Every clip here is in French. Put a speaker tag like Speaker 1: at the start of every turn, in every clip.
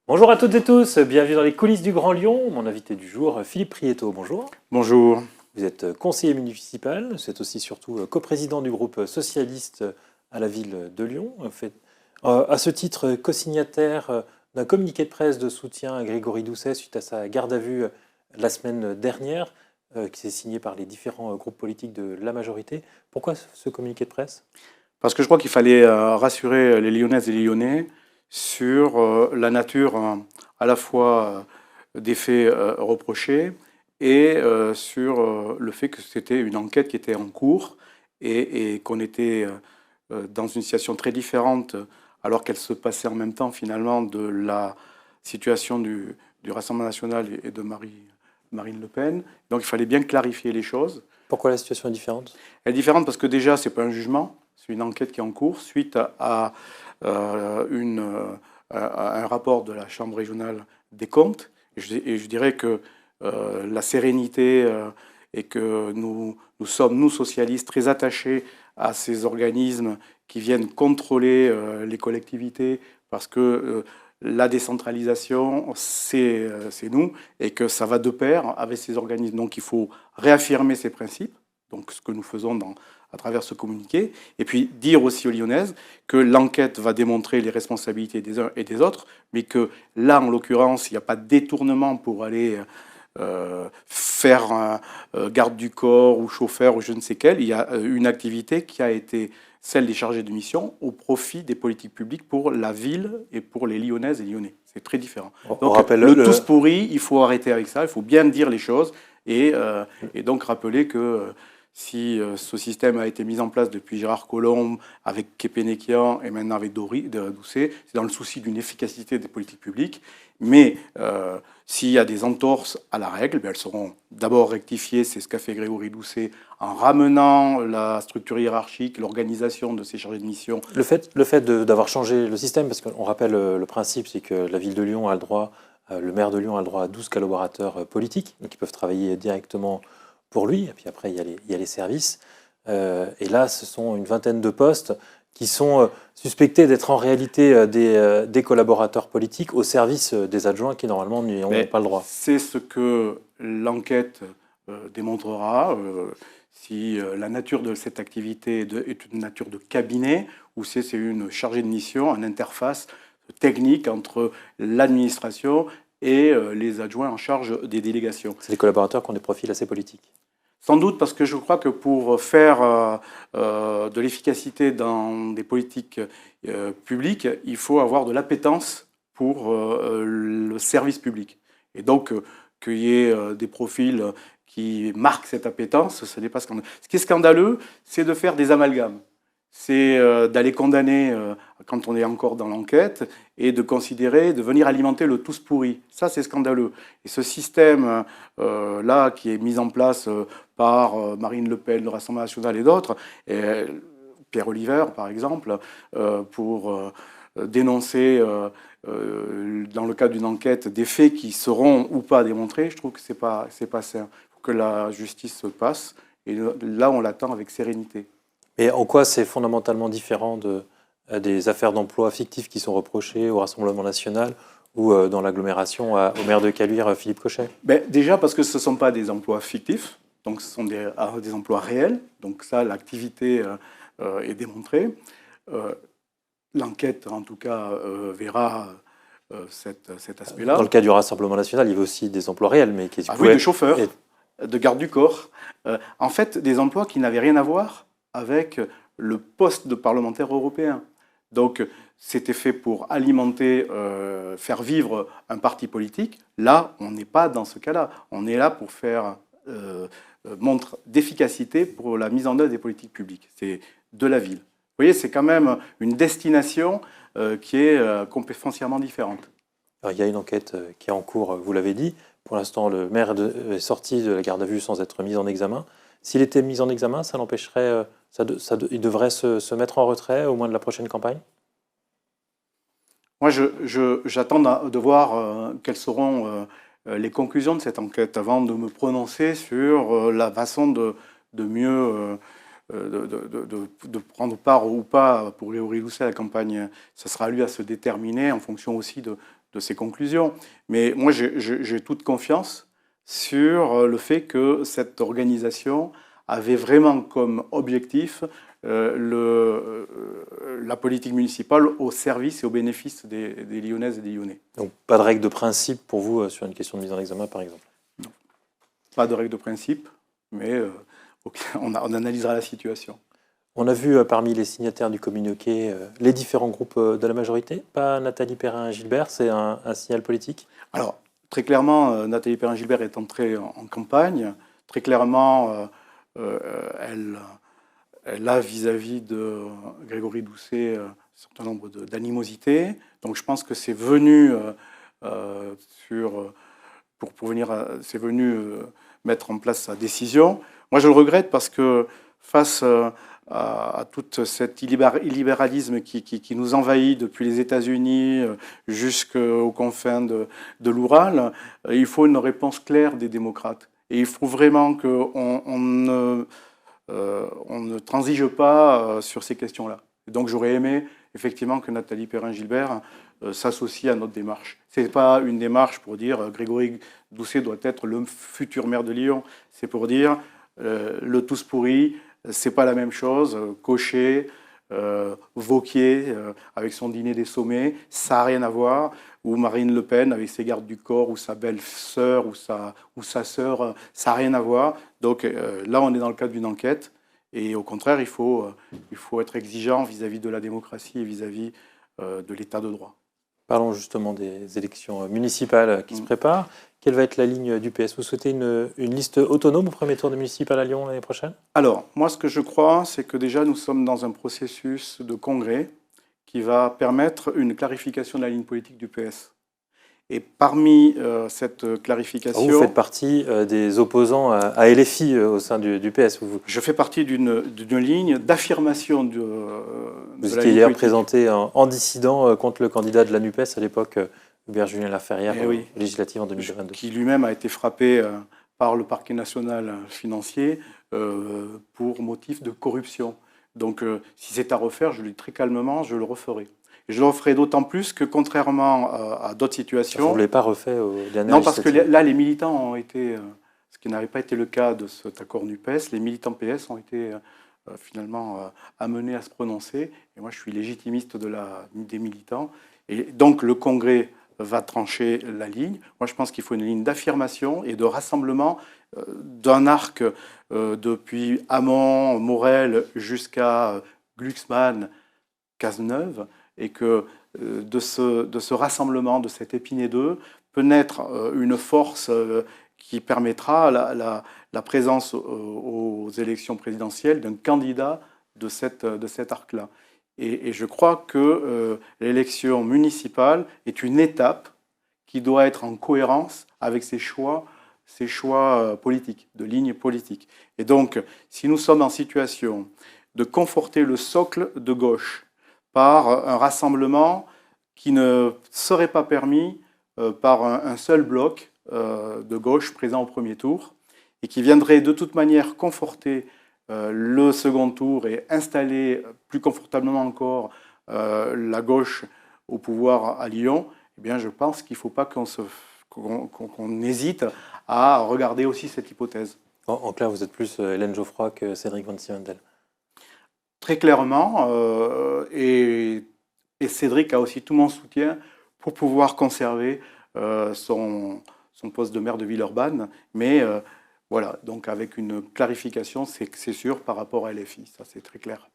Speaker 1: Bonjour à toutes et tous, bienvenue dans les coulisses du Grand Lyon. Mon invité du jour, Philippe Prieto, bonjour.
Speaker 2: Bonjour.
Speaker 1: Vous êtes conseiller municipal, vous êtes aussi surtout coprésident du groupe socialiste à la ville de Lyon. À ce titre, co-signataire d'un communiqué de presse de soutien à Grégory Doucet suite à sa garde à vue la semaine dernière, qui s'est signé par les différents groupes politiques de la majorité. Pourquoi ce communiqué de presse ?
Speaker 2: Parce que je crois qu'il fallait rassurer les Lyonnaises et les Lyonnais sur la nature à la fois des faits reprochés et sur le fait que c'était une enquête qui était en cours et qu'on était dans une situation très différente alors qu'elle se passait en même temps finalement de la situation du Rassemblement national et de Marine Le Pen. Donc il fallait bien clarifier les choses.
Speaker 1: Pourquoi la situation est différente ?
Speaker 2: Elle est différente parce que déjà, ce n'est pas un jugement, c'est une enquête qui est en cours suite à un rapport de la Chambre régionale des comptes. Et je dirais que la sérénité et que nous sommes, nous socialistes, très attachés à ces organismes qui viennent contrôler les collectivités parce que la décentralisation, c'est nous, et que ça va de pair avec ces organismes. Donc il faut réaffirmer ces principes, donc ce que nous faisons à travers ce communiqué, et puis dire aussi aux Lyonnaises que l'enquête va démontrer les responsabilités des uns et des autres, mais que là, en l'occurrence, il n'y a pas de détournement pour aller faire un garde du corps ou chauffeur ou je ne sais quel. Il y a une activité qui a été celle des chargés de mission au profit des politiques publiques pour la ville et pour les Lyonnaises et Lyonnais. C'est très différent. Donc le tous pourri, il faut arrêter avec ça, il faut bien dire les choses et donc rappeler que si ce système a été mis en place depuis Gérard Collomb, avec Kepenekian et maintenant avec Doucet, c'est dans le souci d'une efficacité des politiques publiques. Mais s'il y a des entorses à la règle, elles seront d'abord rectifiées. C'est ce qu'a fait Grégory Doucet en ramenant la structure hiérarchique, l'organisation de ces chargés de mission.
Speaker 1: Le fait d'avoir changé le système, parce qu'on rappelle le principe, c'est que la ville de Lyon a le droit, le maire de Lyon a le droit à 12 collaborateurs politiques, donc ils peuvent travailler directement pour lui, et puis après il y a les services. Et là, ce sont une vingtaine de postes qui sont suspectés d'être en réalité des collaborateurs politiques au service des adjoints qui normalement n'y ont pas le droit.
Speaker 2: C'est ce que l'enquête démontrera. Si la nature de cette activité est une nature de cabinet ou c'est une chargée de mission, une interface technique entre l'administration et les adjoints en charge des délégations.
Speaker 1: C'est des collaborateurs qui ont des profils assez politiques.
Speaker 2: Sans doute parce que je crois que pour faire de l'efficacité dans des politiques publiques, il faut avoir de l'appétence pour le service public. Et donc, qu'il y ait des profils qui marquent cette appétence, ce n'est pas scandaleux. Ce qui est scandaleux, c'est de faire des amalgames. C'est d'aller condamner quand on est encore dans l'enquête et de considérer, de venir alimenter le tous pourri. Ça, c'est scandaleux. Et ce système-là qui est mis en place par Marine Le Pen, le Rassemblement national et d'autres, Pierre Oliver, par exemple, pour dénoncer, dans le cadre d'une enquête, des faits qui seront ou pas démontrés, je trouve que c'est pas sain. Il faut que la justice se passe. Et là, on l'attend avec sérénité.
Speaker 1: Et en quoi c'est fondamentalement différent des affaires d'emploi fictifs qui sont reprochées au Rassemblement national ou dans l'agglomération au maire de Caluire, Philippe Cochet ?
Speaker 2: Déjà parce que ce ne sont pas des emplois fictifs, donc ce sont des emplois réels. Donc ça, l'activité est démontrée. L'enquête, en tout cas, verra cet aspect-là.
Speaker 1: Dans le cas du Rassemblement national, il y avait aussi des emplois réels, mais qui
Speaker 2: oui, de chauffeurs, de garde du corps. En fait, des emplois qui n'avaient rien à voir avec le poste de parlementaire européen. Donc, c'était fait pour alimenter, faire vivre un parti politique. Là, on n'est pas dans ce cas-là. On est là pour faire montre d'efficacité pour la mise en œuvre des politiques publiques. C'est de la ville. Vous voyez, c'est quand même une destination qui est foncièrement différente.
Speaker 1: Alors, il y a une enquête qui est en cours, vous l'avez dit. Pour l'instant, le maire est sorti de la garde à vue sans être mis en examen. S'il était mis en examen, ça l'empêcherait, il devrait se mettre en retrait au moins de la prochaine campagne ?
Speaker 2: Moi, j'attends de voir quelles seront les conclusions de cette enquête avant de me prononcer sur la façon de mieux de prendre part ou pas pour Grégory Doucet à la campagne, ça sera à lui à se déterminer en fonction aussi de ses conclusions. Mais moi, j'ai toute confiance sur le fait que cette organisation avait vraiment comme objectif la politique municipale au service et au bénéfice des Lyonnaises et des Lyonnais.
Speaker 1: Donc pas de règle de principe pour vous sur une question de mise en examen, par exemple?
Speaker 2: Non. Pas de règle de principe, mais on analysera la situation.
Speaker 1: On a vu parmi les signataires du communiqué les différents groupes de la majorité. Pas Nathalie Perrin-Gilbert, c'est un signal politique?
Speaker 2: Alors, très clairement, Nathalie Perrin-Gilbert est entrée en campagne. Très clairement, elle a vis-à-vis de Grégory Doucet un certain nombre d'animosités. Donc je pense que c'est venu c'est venu mettre en place sa décision. Moi, je le regrette parce que face à tout cet illibéralisme qui nous envahit depuis les États-Unis jusqu'aux confins de l'Oural, il faut une réponse claire des démocrates. Et il faut vraiment qu'on ne transige pas sur ces questions-là. Donc j'aurais aimé effectivement que Nathalie Perrin-Gilbert s'associe à notre démarche. Ce n'est pas une démarche pour dire Grégory Doucet doit être le futur maire de Lyon. C'est pour dire le tous pourri, c'est pas la même chose. Cochet, Wauquiez avec son dîner des sommets, ça n'a rien à voir. Ou Marine Le Pen avec ses gardes du corps, ou sa belle-sœur, ou sa sœur, ça n'a rien à voir. Donc là, on est dans le cadre d'une enquête. Et au contraire, il faut être exigeant vis-à-vis de la démocratie et vis-à-vis de l'état de droit.
Speaker 1: Parlons justement des élections municipales qui se préparent. Quelle va être la ligne du PS? Vous souhaitez une liste autonome au premier tour des municipales à Lyon l'année prochaine?
Speaker 2: Alors, moi, ce que je crois, c'est que déjà, nous sommes dans un processus de congrès qui va permettre une clarification de la ligne politique du PS. Et parmi cette clarification...
Speaker 1: Alors vous faites partie des opposants à LFI au sein du PS.
Speaker 2: Je fais partie d'une ligne d'affirmation de
Speaker 1: vous étiez d'ailleurs présenté en dissident contre le candidat de la NUPES à l'époque, Hubert-Julien Laferrière, législative en 2022.
Speaker 2: Qui lui-même a été frappé par le parquet national financier pour motif de corruption. Donc si c'est à refaire, je le dis très calmement, je le referai. Et je le referai d'autant plus que, contrairement à d'autres situations...
Speaker 1: Vous ne l'avez pas refait au dernier
Speaker 2: Non, parce que là, les militants ont été... ce qui n'avait pas été le cas de cet accord NUPES, les militants PS ont été finalement amenés à se prononcer. Et moi, je suis légitimiste des militants. Et donc, le Congrès va trancher la ligne. Moi, je pense qu'il faut une ligne d'affirmation et de rassemblement d'un arc depuis Hamon, Morel, jusqu'à Glucksmann, Cazeneuve, et que de ce rassemblement, de cet Épinay-2, peut naître une force qui permettra la présence aux élections présidentielles d'un candidat de cet arc-là. Et je crois que l'élection municipale est une étape qui doit être en cohérence avec ses choix politiques, de lignes politiques. Et donc, si nous sommes en situation de conforter le socle de gauche par un rassemblement qui ne serait pas permis par un seul bloc de gauche présent au premier tour et qui viendrait de toute manière conforter le second tour et installer plus confortablement encore la gauche au pouvoir à Lyon, eh bien je pense qu'il ne faut pas qu'on hésite à regarder aussi cette hypothèse.
Speaker 1: En clair, vous êtes plus Hélène Geoffroy que Cédric Van Siewendel?
Speaker 2: Très clairement, et Cédric a aussi tout mon soutien pour pouvoir conserver son poste de maire de Villeurbanne, mais voilà, donc avec une clarification, c'est sûr, par rapport à LFI, ça c'est très clair.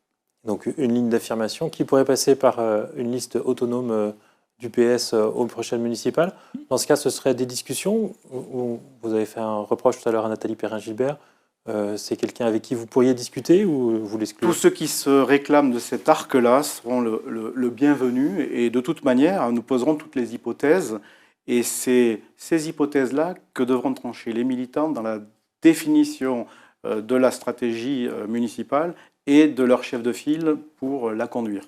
Speaker 1: Donc une ligne d'affirmation qui pourrait passer par une liste autonome du PS aux prochaines municipales. Dans ce cas, ce serait des discussions. Vous avez fait un reproche tout à l'heure à Nathalie Perrin-Gilbert. C'est quelqu'un avec qui vous pourriez discuter ou vous l'excluez?
Speaker 2: Tous ceux qui se réclament de cet arc-là seront le bienvenu, et de toute manière, nous poserons toutes les hypothèses, et c'est ces hypothèses-là que devront trancher les militants dans la définition de la stratégie municipale et de leur chef de file pour la conduire.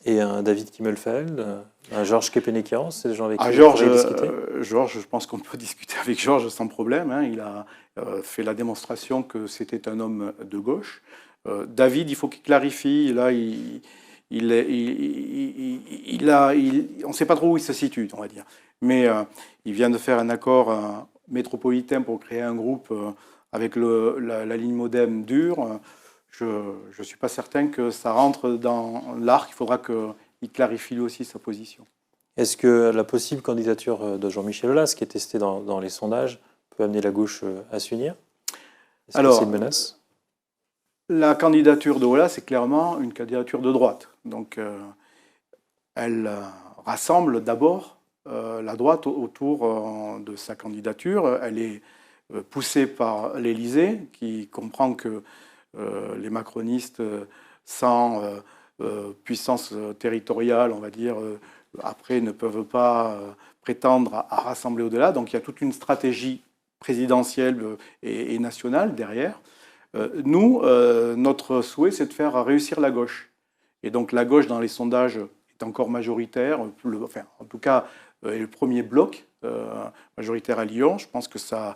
Speaker 1: Et un David Kimmelfeld, un Georges Kepenekian, c'est des gens avec qui vous pourriez discuter?
Speaker 2: Georges, je pense qu'on peut discuter avec Georges sans problème. Hein. Il a fait la démonstration que c'était un homme de gauche. David, il faut qu'il clarifie. Là, on ne sait pas trop où il se situe, on va dire. Mais il vient de faire un accord métropolitain pour créer un groupe avec la ligne modem dure. Je ne suis pas certain que ça rentre dans l'arc. Il faudra qu'il clarifie lui aussi sa position.
Speaker 1: Est-ce que la possible candidature de Jean-Michel Aulas, qui est testée dans les sondages, peut amener la gauche à s'unir? Est-ce que c'est une menace?
Speaker 2: La candidature de Aulas, c'est clairement une candidature de droite. Donc, elle rassemble d'abord la droite autour de sa candidature. Elle est poussée par l'Élysée, qui comprend que les macronistes, sans puissance territoriale, on va dire, après ne peuvent pas prétendre à rassembler au-delà. Donc il y a toute une stratégie présidentielle et nationale derrière. Nous, notre souhait, c'est de faire réussir la gauche. Et donc la gauche, dans les sondages, est encore majoritaire, enfin, en tout cas, est le premier bloc majoritaire à Lyon. Je pense que ça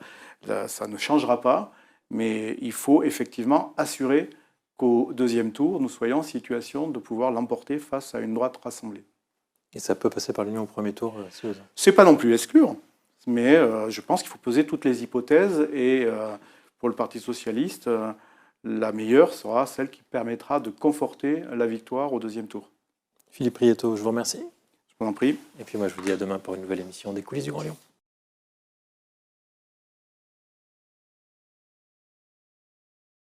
Speaker 2: ne changera pas, mais il faut effectivement assurer qu'au deuxième tour, nous soyons en situation de pouvoir l'emporter face à une droite rassemblée.
Speaker 1: Et ça peut passer par l'union au premier tour, si vous...
Speaker 2: C'est pas non plus exclure, mais je pense qu'il faut peser toutes les hypothèses et pour le Parti socialiste, la meilleure sera celle qui permettra de conforter la victoire au deuxième tour.
Speaker 1: Philippe Prieto, je vous remercie.
Speaker 2: Je vous en prie.
Speaker 1: Et puis moi, je vous dis à demain pour une nouvelle émission des coulisses du Grand Lyon.